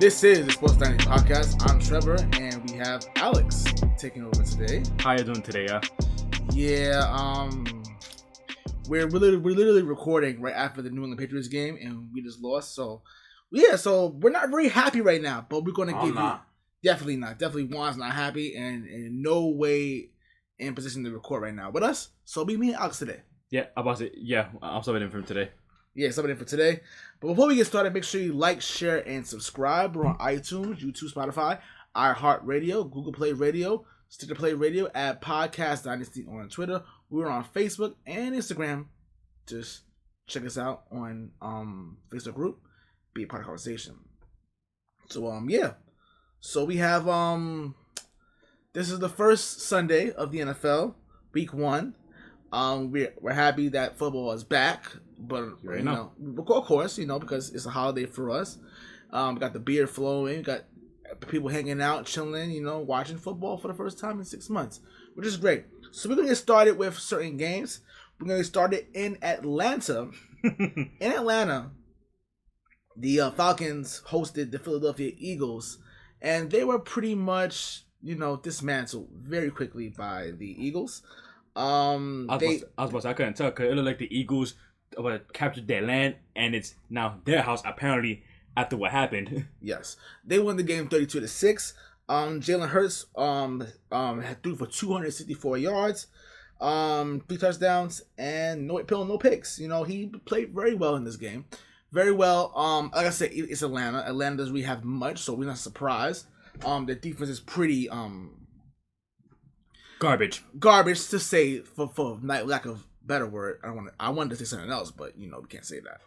This is the Sports Dining Podcast. I'm Trevor, and we have Alex taking over today. How you doing today, We're literally recording right after the New England Patriots game, and we just lost. So we're not very happy right now, but we're gonna give you definitely not. Definitely Juan's not happy, and in no way in position to record right now with us. So be me and Alex today. Yeah, I'm subbing in for him today. Yeah, something for today. But before we get started, make sure you like, share, and subscribe. We're on iTunes, YouTube, Spotify, iHeartRadio, Google Play Radio, Stitcher Play Radio, at Podcast Dynasty on Twitter. We're on Facebook and Instagram. Just check us out on Facebook group. Be a part of the conversation. So we have this is the first Sunday of the NFL, week 1. We're happy that football is back, but of course, because it's a holiday for us. We got the beer flowing, we got people hanging out, chilling, watching football for the first time in 6 months, which is great. So we're gonna get started with certain games. We're gonna get started in Atlanta. In Atlanta, the Falcons hosted the Philadelphia Eagles, and they were pretty much, dismantled very quickly by the Eagles. I was about to say, I couldn't tell because it looked like the Eagles captured their land and it's now their house apparently after what happened. Yes, they won the game 32-6. Jalen Hurts had threw for 264 yards, 3 touchdowns, and no picks. He played very well in this game, very well. Like I said, it's Atlanta. Atlanta doesn't really have much, so we're not surprised. The defense is pretty Garbage to say for lack of better word. I wanted to say something else, but we can't say that.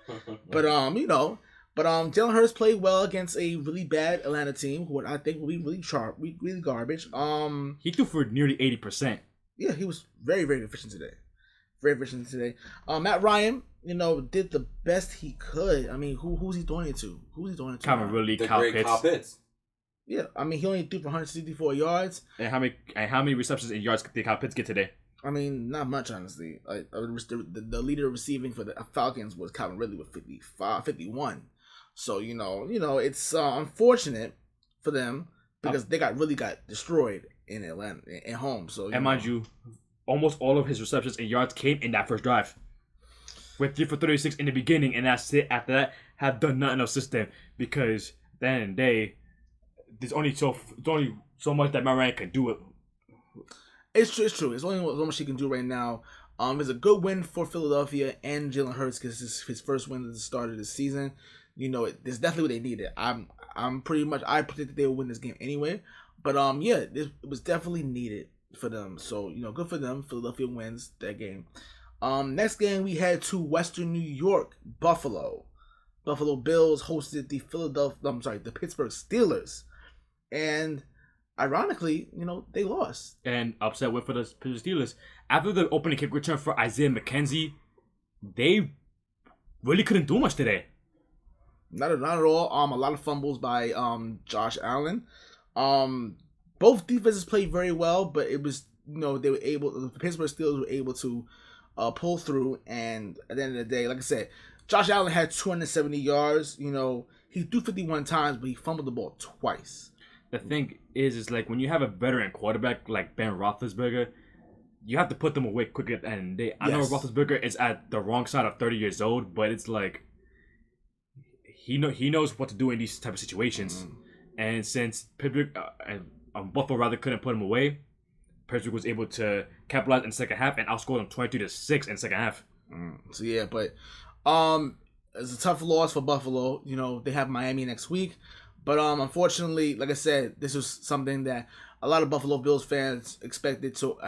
But Jalen Hurts played well against a really bad Atlanta team, who I think will be really garbage. He threw for nearly 80%. Yeah, he was very, very efficient today. Matt Ryan, did the best he could. I mean, who's he throwing it to? Kyle Pitts. Yeah, I mean, he only threw for 164 yards. And how many receptions and yards did Kyle Pitts get today? I mean, not much, honestly. The leader receiving for the Falcons was Calvin Ridley with 51. So, it's unfortunate for them because they got destroyed in Atlanta, at home. So, and mind you, almost all of his receptions and yards came in that first drive. With 3 for 36 in the beginning, and that's it. After that, have done nothing else since then because then there's only so much that Matt Ryan can do it. It's true. It's only so much he can do right now. It's a good win for Philadelphia and Jalen Hurts because it's his first win at the start of the season. It's definitely what they needed. I predicted they would win this game anyway. But it was definitely needed for them. So good for them. Philadelphia wins that game. Next game we head to Western New York, Buffalo. Buffalo Bills hosted the Pittsburgh Steelers. And ironically, they lost. And upset win for the Steelers. After the opening kick return for Isaiah McKenzie, they really couldn't do much today. Not at all. A lot of fumbles by Josh Allen. Both defenses played very well, but it was the Pittsburgh Steelers were able to pull through. And at the end of the day, like I said, Josh Allen had 270 yards. He threw 51 times, but he fumbled the ball twice. The thing is like when you have a veteran quarterback like Ben Roethlisberger, you have to put them away quicker. And I know Roethlisberger is at the wrong side of 30 years old, but it's like he knows what to do in these type of situations. Mm-hmm. And since Pittsburgh Buffalo rather couldn't put him away, Pittsburgh was able to capitalize in the second half and outscore them 23-6 in the second half. But it's a tough loss for Buffalo. They have Miami next week. But unfortunately, like I said, this was something that a lot of Buffalo Bills fans expected to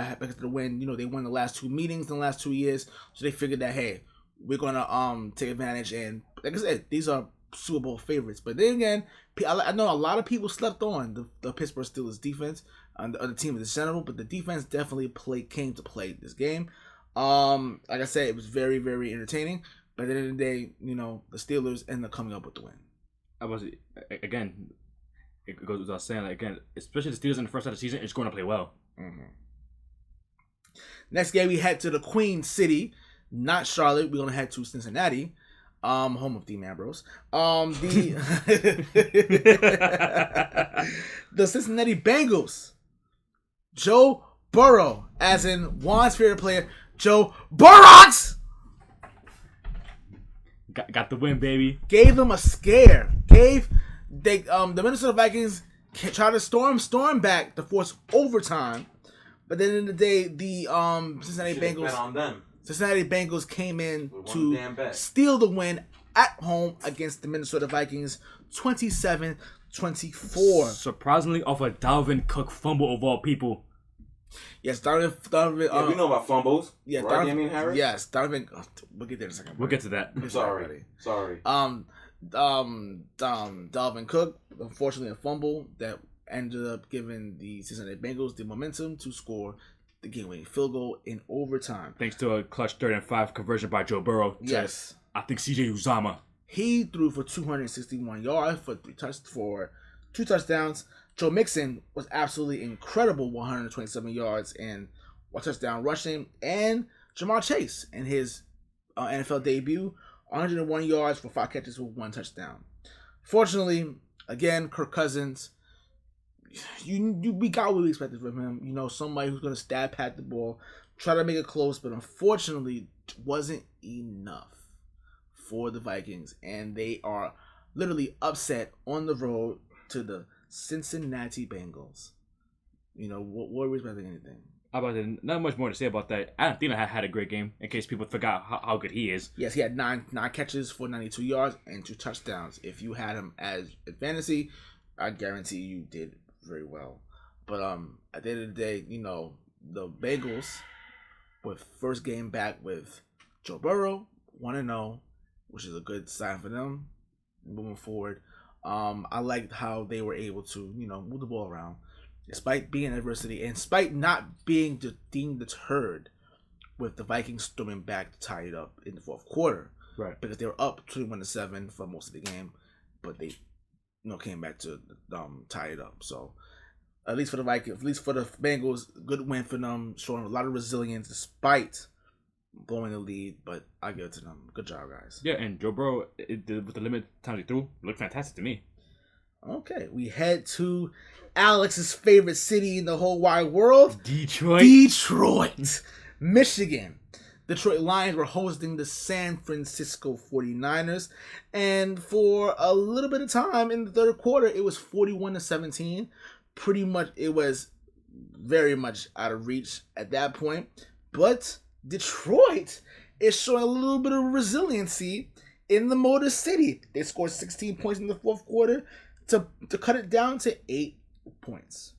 win. They won the last 2 meetings in the last 2 years, so they figured that hey, we're gonna take advantage. And like I said, these are Super Bowl favorites. But then again, I know a lot of people slept on the Pittsburgh Steelers defense and the team in general, but the defense definitely came to play this game. Like I said, it was very, very entertaining. But at the end of the day, the Steelers end up coming up with the win. It goes without saying, especially the Steelers in the first half of the season, it's going to play well. Mm-hmm. Next game, we head to the Queen City, not Charlotte. We're going to head to Cincinnati. Home of Dean Ambrose. The Cincinnati Bengals. Joe Burrow, as in Juan's favorite player, Joe Burrows. Got the win, baby. Gave them a scare. The Minnesota Vikings tried to storm back to force overtime, but then in the day, the Cincinnati Bengals came in to steal the win at home against the Minnesota Vikings, 27-24. Surprisingly, off a Dalvin Cook fumble of all people. Yes, Donovan. We know about fumbles. Yeah, right, Damien Harris. Yes, Donovan. We'll get there in a second. We'll get to that. Sorry. Dalvin Cook, unfortunately, a fumble that ended up giving the Cincinnati Bengals the momentum to score the game-winning field goal in overtime. Thanks to a clutch 3rd and 5 conversion by Joe Burrow. Yes, I think CJ Uzomah. He threw for 261 yards for 2 touchdowns. Joe Mixon was absolutely incredible, 127 yards and 1 touchdown rushing. And Jamar Chase in his NFL debut, 101 yards for 5 catches with 1 touchdown. Fortunately, again, Kirk Cousins, we got what we expected from him. You know, somebody who's going to stab pat the ball, try to make it close, but unfortunately wasn't enough for the Vikings. And they are literally upset on the road to the Cincinnati Bengals. You know, what are we expecting anything? About that, not much more to say about that. I don't think I had a great game, in case people forgot how good he is. Yes, he had nine catches for 92 yards and 2 touchdowns. If you had him as a fantasy, I guarantee you did very well. But at the end of the day, you know, the Bengals, with first game back with Joe Burrow, 1-0, which is a good sign for them moving forward. I liked how they were able to, you know, move the ball around despite being adversity and despite not being deterred with the Vikings storming back to tie it up in the fourth quarter. Right. Because they were up 21-7 for most of the game, but they, you know, came back to tie it up. So at least for the Vikings, at least for the Bengals, good win for them, showing a lot of resilience despite blowing the lead, but I give it to them. Good job, guys. Yeah, and Joe Burrow, with the limited time he threw, looked fantastic to me. Okay, we head to Alex's favorite city in the whole wide world. Detroit. Michigan. Detroit Lions were hosting the San Francisco 49ers, and for a little bit of time in the third quarter, it was 41-17. Pretty much, it was very much out of reach at that point, but Detroit is showing a little bit of resiliency in the Motor City. They scored 16 points in the fourth quarter to cut it down to 8 points.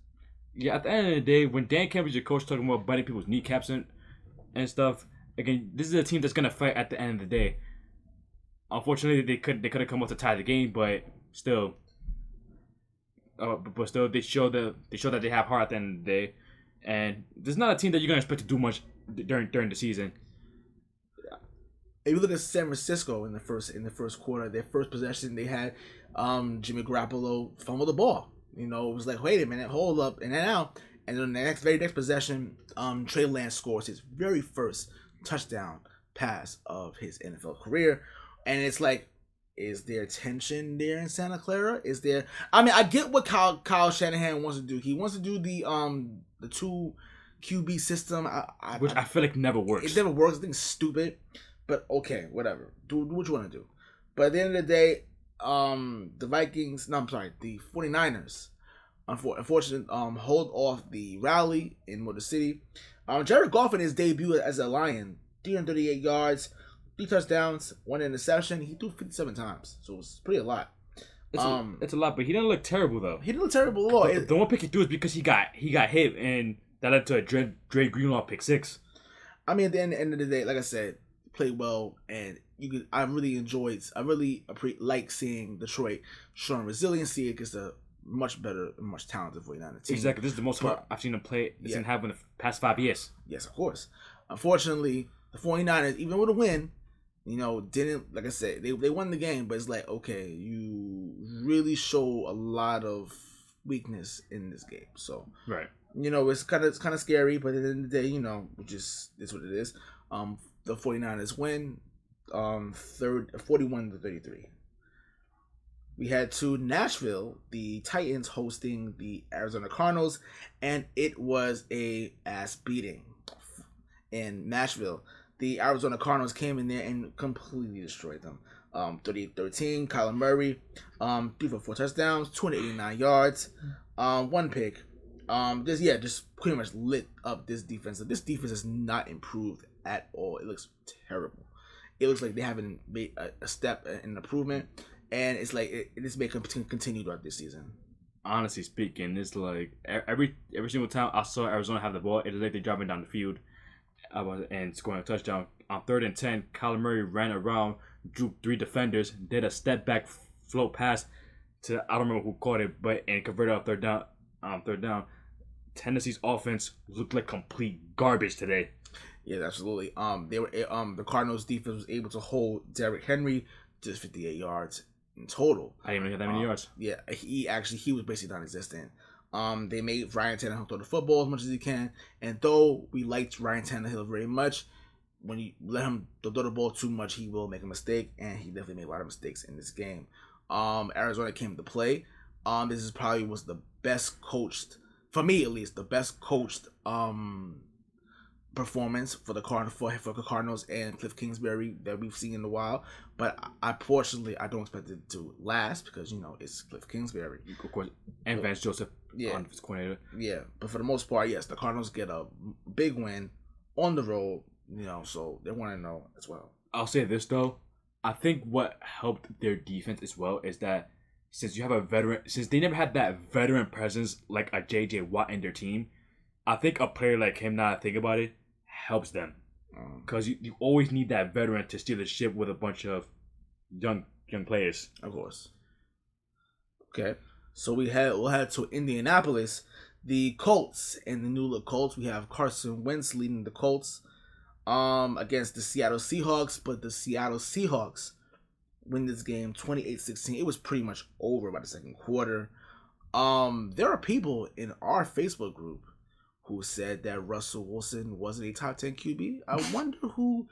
Yeah, at the end of the day, when Dan Campbell's your coach talking about biting people's kneecaps and stuff, again, this is a team that's gonna fight at the end of the day. Unfortunately, they couldn't come up to tie the game, but still, they show that they have heart at the end of the day. And this is not a team that you're gonna expect to do much during the season. If you look at San Francisco in the first quarter, their first possession, they had Jimmy Garoppolo fumble the ball. You know, it was like, wait a minute, hold up, and then out. And then the very next possession, Trey Lance scores his very first touchdown pass of his NFL career. And it's like, is there tension there in Santa Clara? Is there? I mean, I get what Kyle Shanahan wants to do. He wants to do the 2 QB system, which I feel like never works. It never works. I think it's stupid. But okay, whatever. Do what you want to do. But at the end of the day, the 49ers, unfortunately, hold off the rally in Motor City. Jared Goff in his debut as a Lion, 338 yards, 3 touchdowns, 1 interception. He threw 57 times, so it was pretty a lot. It's a lot, but he didn't look terrible though. He didn't look terrible at all. The one pick he threw is because he got hit, and that led to a Dre Greenlaw pick 6. I mean, at the end of the day, like I said, played well, and I really like seeing Detroit showing resiliency against a much better and much talented 49er team. Exactly. This is the most hard I've seen them play in the past 5 years. Yes, of course. Unfortunately, the 49ers, even with a win, you know, didn't, like I said, they won the game, but it's like, okay, you really show a lot of weakness in this game. So, right. You know, it's kind of scary, but at the end of the day, you know, it's what it is. The 49ers win. 41-33. We head to Nashville, the Titans hosting the Arizona Cardinals, and it was a ass beating in Nashville. The Arizona Cardinals came in there and completely destroyed them. 38-13, Kyler Murray, 3 for 4 touchdowns, 289 yards, 1 pick. Just pretty much lit up this defense. This defense is not improved at all. It looks terrible. It looks like they haven't made a step in improvement. And it's like this may continue throughout this season. Honestly speaking, it's like every single time I saw Arizona have the ball, it's like they're driving down the field and scoring a touchdown. On 3rd and 10, Kyler Murray ran around, drew 3 defenders, did a step back float pass to I don't remember who caught it, and converted on third down. Tennessee's offense looked like complete garbage today. Yeah, absolutely. The Cardinals defense was able to hold Derrick Henry just 58 yards. In total. I didn't even get that many yards. Yeah, he was basically non-existent. They made Ryan Tannehill throw the football as much as he can, and though we liked Ryan Tannehill very much, when you let him throw the ball too much, he will make a mistake, and he definitely made a lot of mistakes in this game. Arizona came to play. This is probably was the best coached, for me at least, the best coached performance for the Cardinals and Cliff Kingsbury that we've seen in a while. But unfortunately, I don't expect it to last because it's Cliff Kingsbury, of course, and Vance Joseph, offensive coordinator. Yeah, but for the most part, yes, the Cardinals get a big win on the road. So they want to know as well. I'll say this though, I think what helped their defense as well is that since they never had that veteran presence like a J.J. Watt in their team, I think a player like him, now that I think about it, helps them. Because you always need that veteran to steer the ship with a bunch of young players. Of course. Okay. So we'll head to Indianapolis. The Colts and the new look Colts. We have Carson Wentz leading the Colts against the Seattle Seahawks, but the Seattle Seahawks win this game 28-16. It was pretty much over by the second quarter. There are people in our Facebook group who said that Russell Wilson wasn't a top 10 QB. I wonder who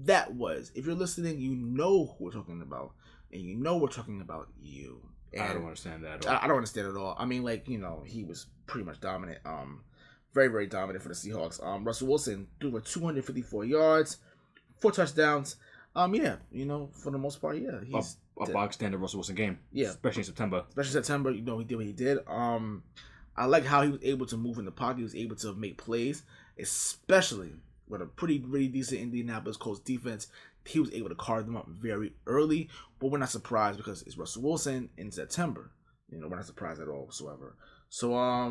that was. If you're listening, you know who we're talking about. And you know we're talking about you. And I don't understand that at all. I don't understand at all. I mean, he was pretty much dominant. Very, very dominant for the Seahawks. Russell Wilson threw for 254 yards, 4 touchdowns. For the most part, yeah. He's a box standard Russell Wilson game. Yeah. Especially in September. He did what he did. I like how he was able to move in the pocket. He was able to make plays, especially with a pretty decent Indianapolis Colts defense. He was able to carve them up very early, but we're not surprised because it's Russell Wilson in September. We're not surprised at all whatsoever. So, what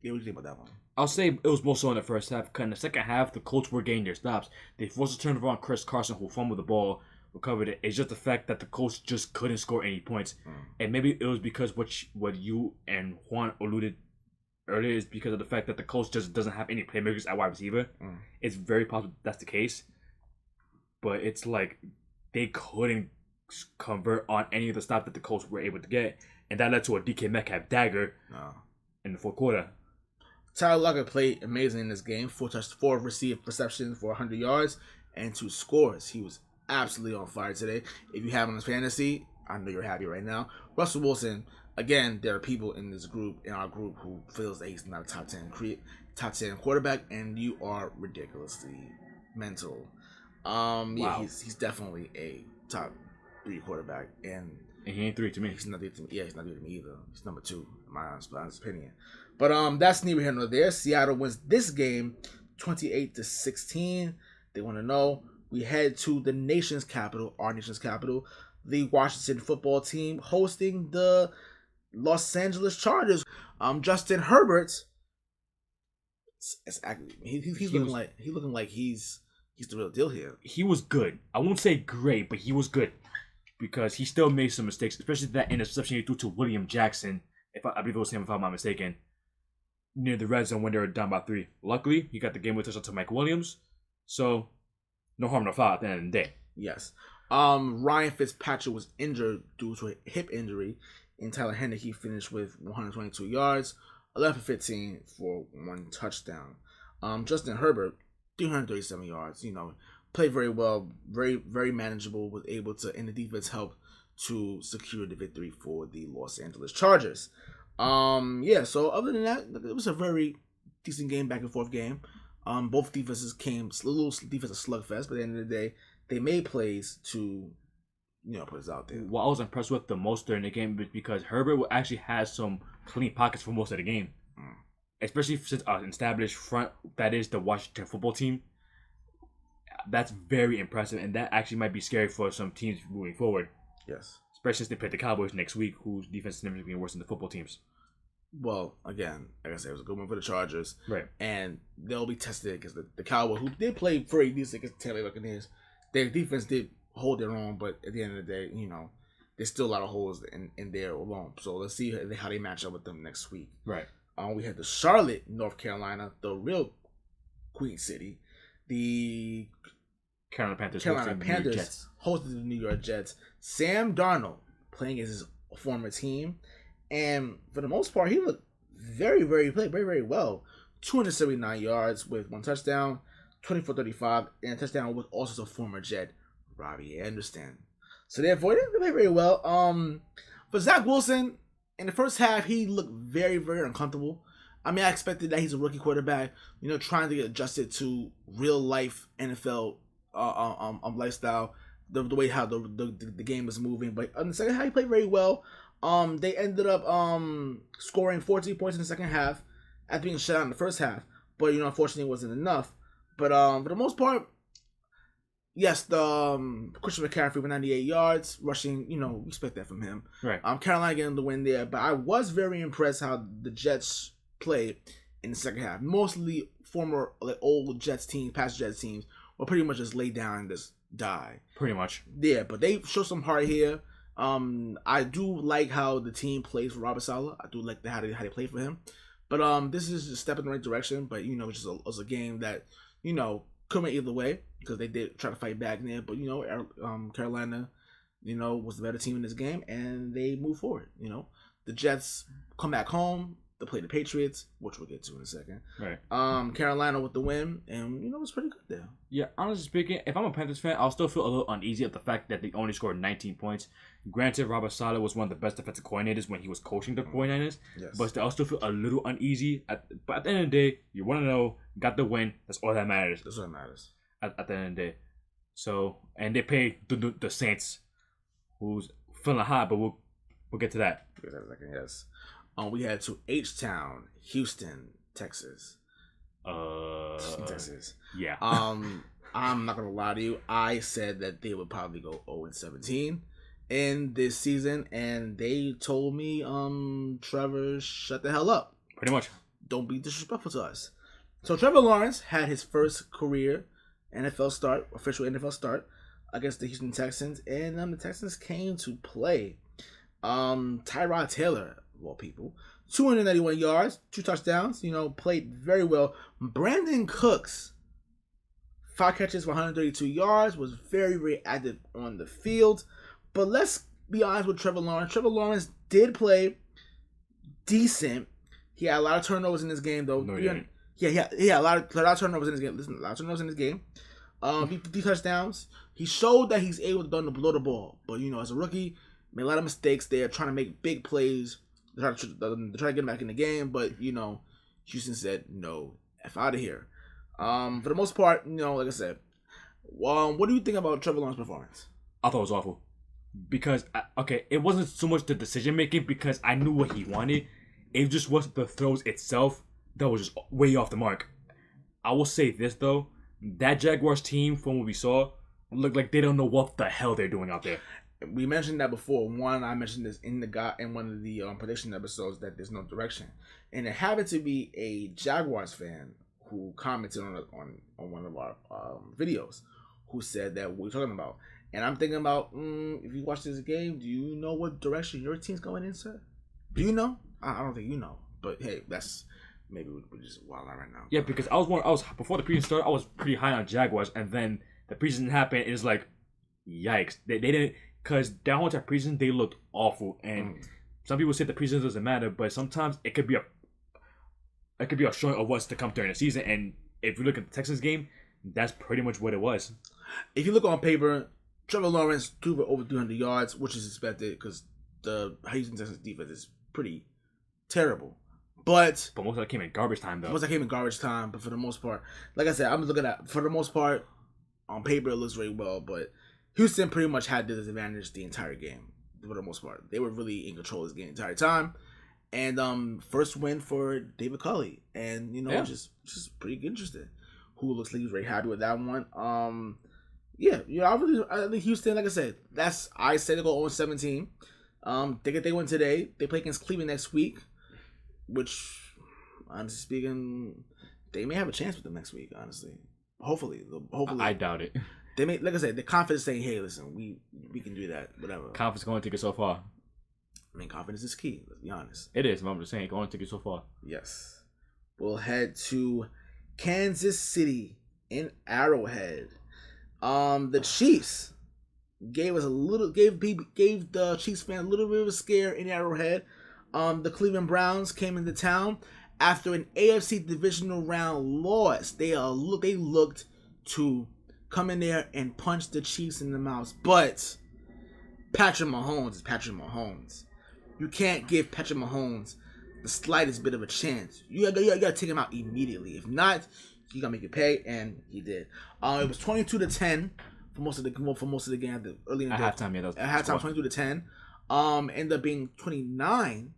do you think about that one? I'll say it was more so in the first half. Because in the second half, the Colts were getting their stops. They forced a turnover on Chris Carson, who fumbled the ball, recovered it. It's just the fact that the Colts just couldn't score any points. And maybe it was because what you and Juan alluded earlier is because of the fact that the Colts just doesn't have any playmakers at wide receiver. It's very possible that's the case. But it's like they couldn't convert on any of the stops that the Colts were able to get. And that led to a DK Metcalf dagger in the fourth quarter. Tyler Lockett played amazing in this game. 4 received receptions for 100 yards and 2 scores. He was absolutely on fire today. If you have him in fantasy, I know you're happy right now. Russell Wilson, again, there are people in our group, who feels that he's not a top 10 quarterback, and you are ridiculously mental. Wow. Yeah, he's definitely a top 3 quarterback, and he ain't 3 to me. He's not 3 to me. Yeah, he's not 3 to me either. He's number 2 in my honest opinion. But that's neither here nor there. Seattle wins this game 28-16. They want to know. We head to the nation's capital, our nation's capital, the Washington football team hosting the Los Angeles Chargers. Justin Herbert, he's looking like he's the real deal here. He was good. I won't say great, but he was good because he still made some mistakes, especially that interception he threw to William Jackson. I believe it was him, if I'm not mistaken, near the red zone when they were down by 3. Luckily, he got the game-winning touchdown to Mike Williams, so no harm, no foul at the end of the day. Yes. Ryan Fitzpatrick was injured due to a hip injury. And Tyler Henneke finished with 122 yards, 11-15 for 1 touchdown. Justin Herbert, 337 yards. played very well, very very manageable. Was able to, and the defense helped to secure the victory for the Los Angeles Chargers. Yeah. So other than that, it was a very decent game, back and forth game. Both defenses came a little defensive slugfest, but at the end of the day, they made plays to, put us out there. What I was impressed with the most during the game was because Herbert actually has some clean pockets for most of the game, especially since an established front that is the Washington football team. That's very impressive, and that actually might be scary for some teams moving forward. Yes. Especially since they play the Cowboys next week, whose defense is never going to be worse than the football teams. Well, again, like I said, it was a good one for the Chargers. Right. And they'll be tested against the Cowboys, who did play very decent against the Tampa Bay Buccaneers. Their defense did hold their own, but at the end of the day, there's still a lot of holes in there alone. So let's see how they match up with them next week. Right. We had the Charlotte, North Carolina, the real Queen City. The Carolina Panthers hosted the New York Jets. Sam Darnold playing as his former team. And for the most part, he looked very, very well. 279 yards with 1 touchdown, 24-35, and a touchdown with also a former Jet, Robbie Anderson. So therefore, they played very well. For Zach Wilson, in the first half, he looked very, very uncomfortable. I mean, I expected that he's a rookie quarterback, trying to get adjusted to real life NFL lifestyle, the way how the game is moving. But on the second half, he played very well. They ended up scoring 14 points in the second half after being shut out in the first half. But unfortunately, it wasn't enough. But for the most part, yes, the Christian McCaffrey with 98 yards rushing. We expect that from him. Right. Carolina getting the win there, but I was very impressed how the Jets played in the second half. Mostly former old Jets teams, past Jets teams, were pretty much just lay down and just die. Pretty much. Yeah, but they show some heart here. I do like how the team plays for Robert Saleh. I do like how they play for him. But this is a step in the right direction. But it's just a game that could went either way because they did try to fight back there. But Carolina, was the better team in this game, and they move forward. The Jets come back home. They play the Patriots, which we'll get to in a second. Right. Carolina with the win, and it was pretty good there. Yeah, honestly speaking, if I'm a Panthers fan, I'll still feel a little uneasy at the fact that they only scored 19 points. Granted, Robert Saleh was one of the best defensive coordinators when he was coaching the 49ers, yes. But I'll still feel a little uneasy. But at the end of the day, you want to know, got the win. That's all that matters. That's what matters. At the end of the day. So, and they pay the Saints, who's feeling hot, but we'll get to that. Yes. We had to H-Town, Houston, Texas. Texas. Yeah. I'm not gonna lie to you. I said that they would probably go 0-17 in this season, and they told me, Trevor, shut the hell up. Pretty much. Don't be disrespectful to us. So Trevor Lawrence had his first career official NFL start against the Houston Texans, and the Texans came to play. Tyrod Taylor, well, people, 291 yards, 2 touchdowns, played very well. Brandon Cooks, 5 catches for 132 yards, was very, very active on the field. But let's be honest with Trevor Lawrence. Trevor Lawrence did play decent. He had a lot of turnovers in this game, though. No, yeah, he had a lot of turnovers in this game. Listen, a lot of turnovers in this game. 50 touchdowns. He showed that he's able to blow the ball. But, as a rookie, made a lot of mistakes there, trying to make big plays. They try to get him back in the game, but Houston said no, F out of here. For the most part, like I said, what do you think about Trevor Lawrence's performance? I thought it was awful because it wasn't so much the decision making because I knew what he wanted. It just was the throws itself that was just way off the mark. I will say this though, that Jaguars team from what we saw looked like they don't know what the hell they're doing out there. We mentioned that before. I mentioned this in one of the prediction episodes that there's no direction, and it happened to be a Jaguars fan who commented on one of our videos, who said that what we're talking about. And I'm thinking about if you watch this game, do you know what direction your team's going in, sir? Do you know? I don't think you know, but hey, that's maybe we're just wild out right now. Yeah, because I was before the preseason started, I was pretty high on Jaguars, and then the preseason happened, and it's like, yikes, they didn't. Because that whole time preseason, they looked awful, and some people say the preseason doesn't matter, but sometimes it could be a showing of what's to come during the season. And if you look at the Texans game, that's pretty much what it was. If you look on paper, Trevor Lawrence threw for over 300 yards, which is expected because the Houston Texans defense is pretty terrible. But most of that came in garbage time, though. Most of that came in garbage time, but for the most part, like I said, I'm looking at, for the most part, on paper, it looks very well, but Houston pretty much had the disadvantage the entire game, for the most part. They were really in control of this game the entire time. And first win for David Culley. And, just pretty interesting. Who looks like he's very happy with that one. I think Houston, like I said, I said they go 0-17. They win today. They play against Cleveland next week, which, honestly speaking, they may have a chance with them next week, honestly. Hopefully. I doubt it. They may, like I said, the confidence saying, hey, listen, we can do that, whatever. Confidence going to take it so far. I mean, confidence is key, let's be honest. It is, but I'm just saying, going to take it so far. Yes. We'll head to Kansas City in Arrowhead. The Chiefs gave the Chiefs fan a little bit of a scare in Arrowhead. The Cleveland Browns came into town after an AFC divisional round loss. They looked to come in there and punch the Chiefs in the mouth, but Patrick Mahomes is Patrick Mahomes. You can't give Patrick Mahomes the slightest bit of a chance. You gotta take him out immediately. If not, you gotta make it pay, and he did. It was 22-10 for most of the game early in the day. At halftime, yeah. At halftime, 22-10. Ended up being 29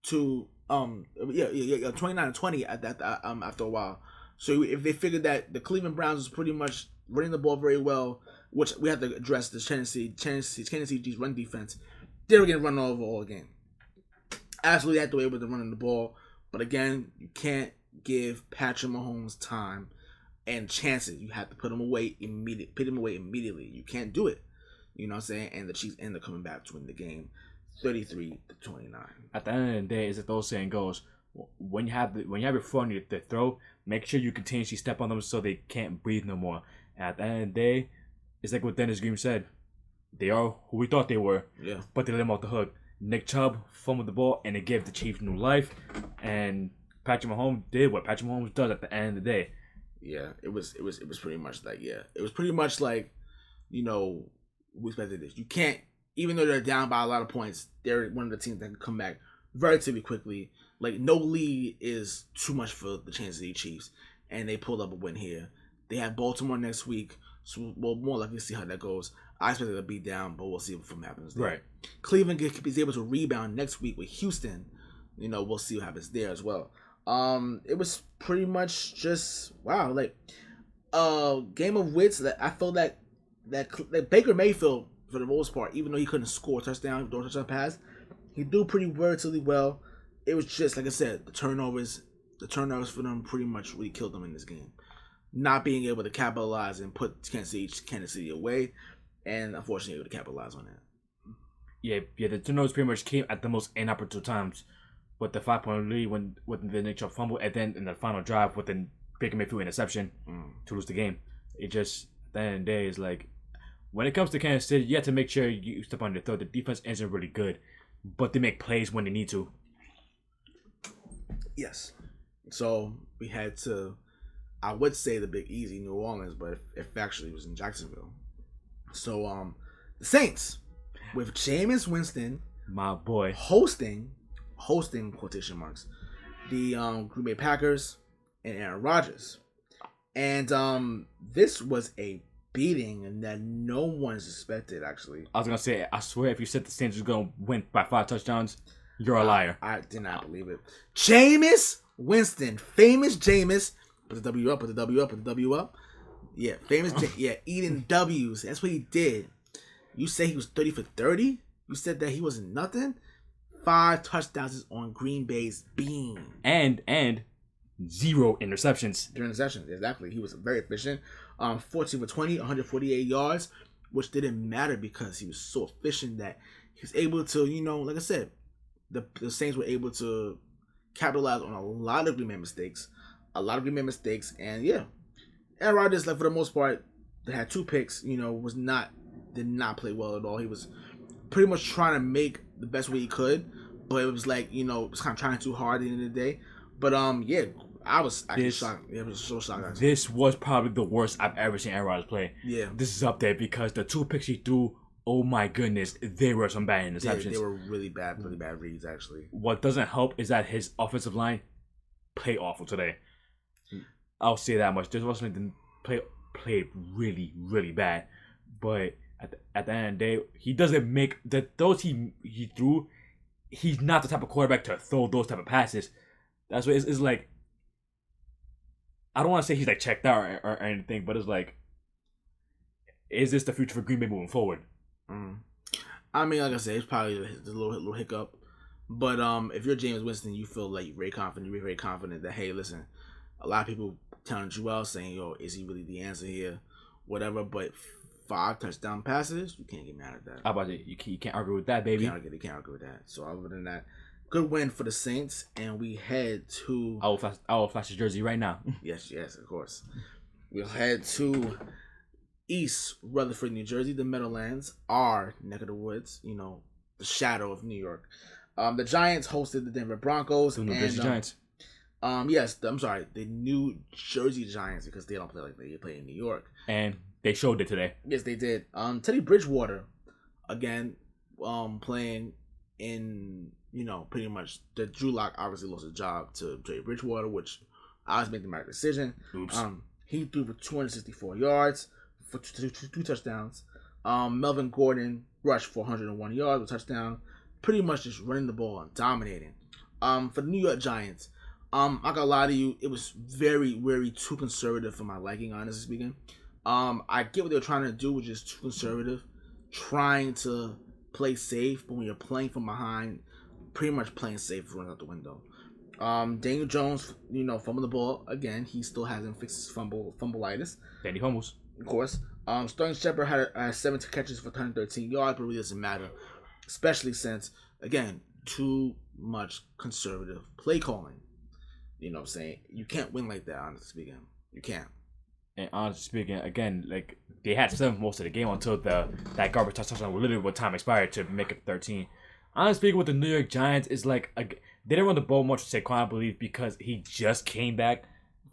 to 29-20 at that after a while. So if they figured that the Cleveland Browns was pretty much running the ball very well, which we have to address the Tennessee's run defense, they were getting run over all game. Absolutely had to wait with the running the ball, but again, you can't give Patrick Mahomes time and chances. You have to put him away immediately. You can't do it. You know what I'm saying? And the Chiefs end up coming back to win the game, 33-29. At the end of the day, as the old saying goes, when you have your foot on the throw, make sure you continuously step on them so they can't breathe no more. And at the end of the day, it's like what Dennis Green said. They are who we thought they were, but they let them off the hook. Nick Chubb fumbled the ball, and it gave the Chiefs new life. And Patrick Mahomes did what Patrick Mahomes does at the end of the day. Yeah, it was pretty much like, it was pretty much like, we expected this. You can't, even though they're down by a lot of points, they're one of the teams that can come back relatively quickly. Like, no lead is too much for the Kansas City Chiefs, and they pulled up a win here. They have Baltimore next week, so we'll more likely see how that goes. I expect it to be down, but we'll see what happens there. Right. Cleveland is able to rebound next week with Houston. We'll see what happens there as well. It was pretty much just game of wits. That I felt that Baker Mayfield, for the most part, even though he couldn't score a touchdown pass, he do pretty relatively well. It was just, like I said, the turnovers for them pretty much really killed them in this game. Not being able to capitalize and put Kansas City away, and unfortunately able to capitalize on that. Yeah, the turnovers pretty much came at the most inopportune times, with the 5-point lead with the Nick Chubb fumble, and then in the final drive with the Baker Mayfield interception to lose the game. It just, at the end of the day, is like, when it comes to Kansas City, you have to make sure you step on your throat. The defense isn't really good, but they make plays when they need to. Yes. So we had to, I would say the Big Easy, New Orleans, but it actually was in Jacksonville. So the Saints, with Jameis Winston, my boy, hosting quotation marks, the Green Bay Packers and Aaron Rodgers. And this was a beating that no one's expected, actually. I was going to say, I swear if you said the Saints was going to win by 5 touchdowns, you're a liar. I did not believe it. Jameis Winston, famous Jameis, put the W up. Yeah, famous, eating W's. That's what he did. You say he was 30 for 30? You said that he wasn't nothing? 5 touchdowns on Green Bay's beam. And 0 interceptions. 0 interceptions, exactly. He was very efficient. 14 for 20, 148 yards, which didn't matter because he was so efficient that he was able to, like I said, the Saints were able to capitalize on a lot of Green Bay mistakes. And yeah, Aaron Rodgers, for the most part, they had 2 picks, did not play well at all. He was pretty much trying to make the best way he could, but it was like, it was kind of trying too hard at the end of the day. But I was actually shocked. Yeah, I was so shocked. Actually. This was probably the worst I've ever seen Aaron Rodgers play. Yeah. This is up there because the 2 picks he threw, oh my goodness, they were some bad interceptions. They were really bad reads, actually. What doesn't help is that his offensive line played awful today. I'll say that much. This wasn't the played really, really bad. But at the end of the day, he doesn't make those he threw. He's not the type of quarterback to throw those type of passes. That's what it's like. I don't want to say he's like checked out or anything, but it's like, is this the future for Green Bay moving forward? I mean, like I said, it's probably a little hiccup. But if you're Jameis Winston, you feel like you're very confident that, hey, listen, a lot of people telling you out saying, yo, is he really the answer here? Whatever, but 5 touchdown passes, you can't get mad at that. How about it? You can't argue with that, baby. You can't argue with that. So other than that, good win for the Saints, and we head to... I will flash his jersey right now. Yes, of course. We'll head to East Rutherford, New Jersey, the Meadowlands, our neck of the woods, the shadow of New York. The Giants hosted the Denver Broncos. The New Jersey Giants. The New Jersey Giants, because they don't play like they play in New York. And they showed it today. Yes, they did. Teddy Bridgewater, again, playing in, pretty much, the Drew Lock obviously lost his job to Teddy Bridgewater, which I was making the right decision. Oops. He threw for 264 yards for two touchdowns. Melvin Gordon rushed for 101 yards with a touchdown. Pretty much just running the ball and dominating. For the New York Giants, I gotta lie to you, it was very, very too conservative for my liking, honestly speaking. I get what they were trying to do, which is too conservative, trying to play safe, but when you're playing from behind, pretty much playing safe runs out the window. Daniel Jones, fumbled the ball again. He still hasn't fixed his fumbleitis. Danny fumbles, of course. Sterling Shepard had 7 catches for 113 yards, but it really doesn't matter, especially since, again, too much conservative play calling. You know what I'm saying? You can't win like that, honestly speaking. You can't. And honestly speaking, again, like, they had 7 most of the game until that garbage touchdown was literally what time expired to make it 13. Honestly speaking, with the New York Giants, it's like, they didn't run the ball much with Saquon, I believe, because he just came back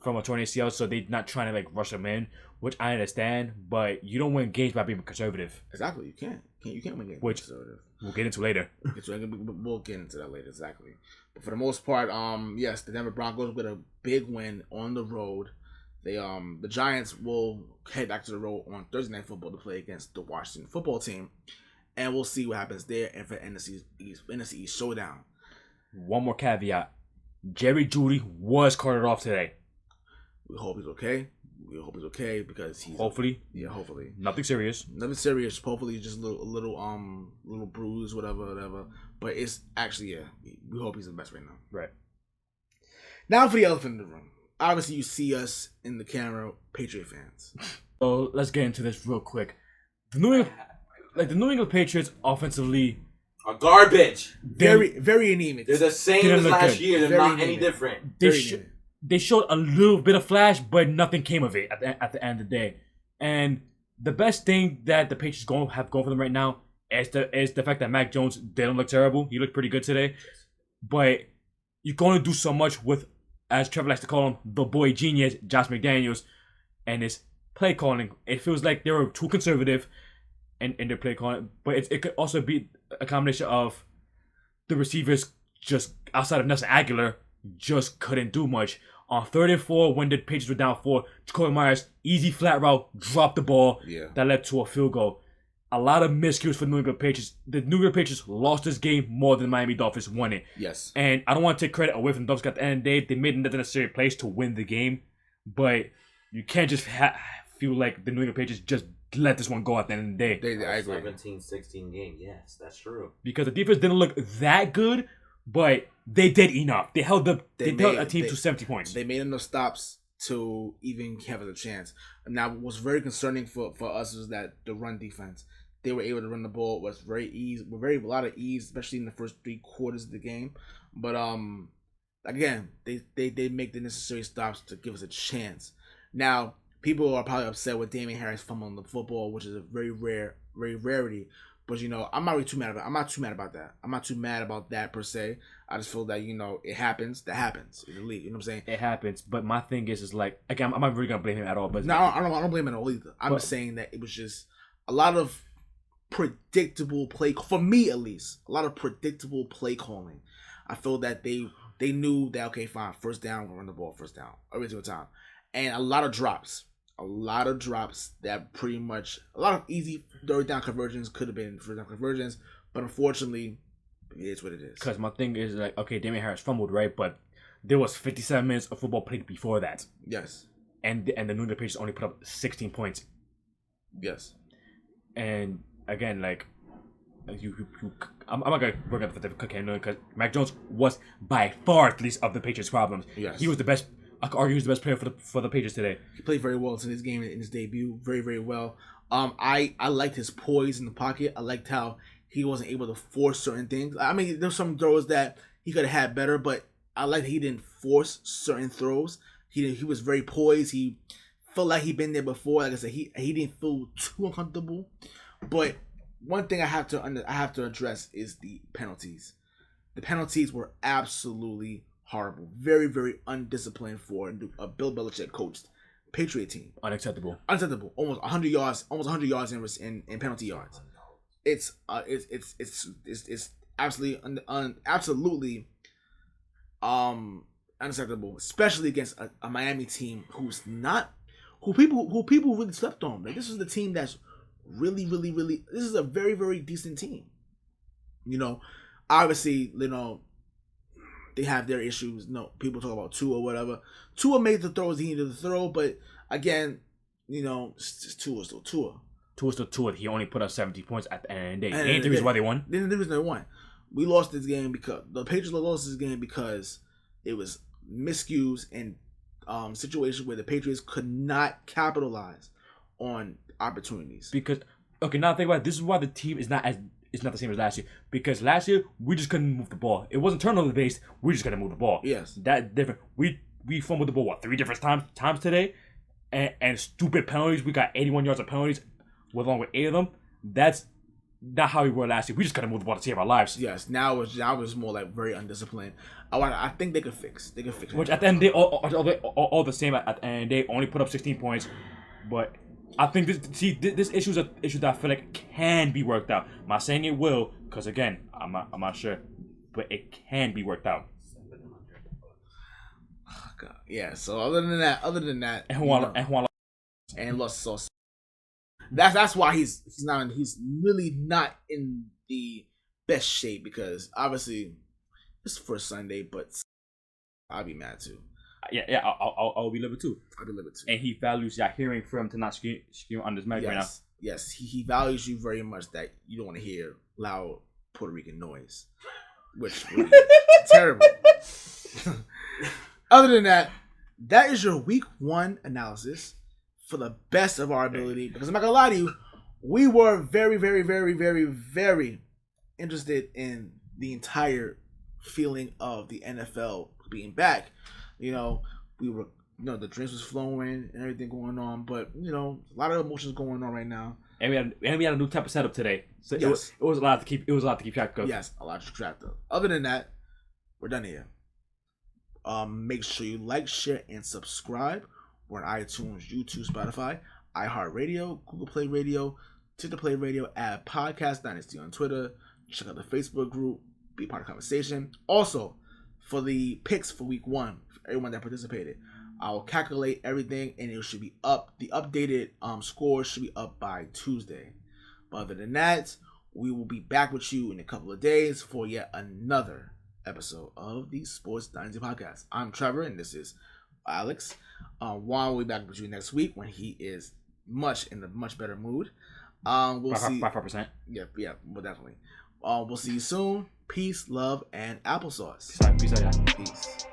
from a torn ACL, so they're not trying to, like, rush him in, which I understand, but you don't win games by being conservative. Exactly, you can't. You can't win games by being conservative. We'll get into later. We'll get into that later, exactly. But for the most part, yes, the Denver Broncos got a big win on the road. The Giants will head back to the road on Thursday Night Football to play against the Washington Football Team, and we'll see what happens there and for NFC East showdown. One more caveat: Jerry Jeudy was carted off today. We hope he's okay. Because he's hopefully. Yeah, hopefully. Nothing serious. Hopefully, just a little bruise, whatever. But it's actually, we hope he's the best right now. Right. Now for the elephant in the room. Obviously, you see us in the camera, Patriot fans. So let's get into this real quick. The New England Patriots offensively are garbage. Very, very anemic. They're the same as last year. They're not any different. They showed a little bit of flash, but nothing came of it at the end of the day. And the best thing that the Patriots have going for them right now is the fact that Mac Jones didn't look terrible. He looked pretty good today. But you're going to do so much with, as Trevor likes to call him, the boy genius, Josh McDaniels, and his play calling. It feels like they were too conservative in their play calling. But it could also be a combination of the receivers just outside of Nelson Aguilar just couldn't do much. On 3rd and 4, when the Patriots were down 4, Jacoby Myers, easy flat route, dropped the ball. Yeah. That led to a field goal. A lot of miscues for the New England Patriots. The New England Patriots lost this game more than the Miami Dolphins won it. Yes. And I don't want to take credit away from the Dolphins. At the end of the day, they made the necessary plays to win the game. But you can't just feel like the New England Patriots just let this one go at the end of the day. I agree. 17-16 game. Yes, that's true. Because the defense didn't look that good, but they did enough. They held a team to 70 points. They made enough stops to even have a chance. Now, what's very concerning for us is that the run defense, they were able to run the ball with a lot of ease, especially in the first 3 quarters of the game. But again, they make the necessary stops to give us a chance. Now, people are probably upset with Damian Harris fumbling the football, which is a very rarity. But I'm not really too mad about. I'm not too mad about that. I'm not too mad about that per se. I just feel that it happens. That happens in the league. You know what I'm saying? It happens. But my thing is like again, I'm not really gonna blame him at all. But no, I don't blame him at all either. I'm just saying that it was just a lot of predictable play for me at least. A lot of predictable play calling. I feel that they knew that okay, fine, first down, we'll run the ball first down every single time, and a lot of drops. A lot of drops that pretty much a lot of easy third down conversions could have been first down conversions, but unfortunately, it is what it is. Because my thing is like, okay, Damian Harris fumbled, right? But there was 57 minutes of football played before that. Yes. And the New England Patriots only put up 16 points. Yes. And again, like I'm not gonna bring up the cocaine because Mac Jones was by far the least of the Patriots' problems. Yes. He was the best. I could argue he was the best player for the Patriots today. He played very well in his game in his debut. Very, very well. I liked his poise in the pocket. I liked how he wasn't able to force certain things. I mean, there's some throws that he could have had better, but I liked he didn't force certain throws. He was very poised. He felt like he'd been there before. Like I said, he didn't feel too uncomfortable. But one thing I have to address is the penalties. The penalties were absolutely horrible. Very, very undisciplined for a Bill Belichick coached Patriot team. Unacceptable. Almost 100 yards. Almost 100 yards in penalty yards. It's absolutely absolutely unacceptable, especially against a Miami team who people really slept on. Like, this is the team that's really, really, really. This is a very, very decent team. Obviously, they have their issues. No, people talk about Tua or whatever. Tua made the throws he needed to throw, but again, it's just Tua's still Tua. Tua's still Tua. He only put up 70 points at the end of the day. Ain't the reason why they won? Ain't the reason they won. We lost this game because the Patriots lost this game because it was miscues and situations where the Patriots could not capitalize on opportunities. Because now think about it. This is why the team is not the same as last year. Because last year we just couldn't move the ball. It wasn't turnover based. We just couldn't move the ball. Yes, that different. We fumbled the ball 3 different times today, and stupid penalties. We got 81 yards of penalties, along with 8 of them. That's not how we were last year. We just couldn't move the ball to save our lives. Yes, now it's more like very undisciplined. I think they could fix. Which at the end they all the same. At the end they only put up 16 points, but I think this issue is an issue that I feel like can be worked out. I'm not saying it will, because again, I'm not sure, but it can be worked out. Oh, God. Yeah. So other than that, and lost sauce. That's why he's really not in the best shape, because obviously it's first Sunday, but I'll be mad too. Yeah, I'll be livid too. I'll be livid too. And he values y'all hearing for him to not scream on this mic right now. Yes, he values you very much that you don't want to hear loud Puerto Rican noise, which really terrible. Other than that, that is your week 1 analysis for the best of our ability. Because I'm not gonna lie to you, we were very, very, very, very, very interested in the entire feeling of the NFL being back. We were, the drinks was flowing and everything going on, but a lot of emotions going on right now. And we had a new type of setup today, so yes. it was a lot to keep track of. Yes, a lot to keep track of. Other than that, we're done here. Make sure you like, share, and subscribe. We're on iTunes, YouTube, Spotify, iHeartRadio, Google Play Radio, Twitter Play Radio, at Podcast Dynasty on Twitter. Check out the Facebook group, be part of the conversation. Also, for the picks for week 1, for everyone that participated, I'll calculate everything and it should be up. The updated scores should be up by Tuesday. But other than that, we will be back with you in a couple of days for yet another episode of the Sports Dynasty Podcast. I'm Trevor and this is Alex. Juan will be back with you next week when he is in a much better mood. We'll see. 5%. Yeah, well, definitely. We'll see you soon. Peace, love, and applesauce. Peace out, y'all. Peace.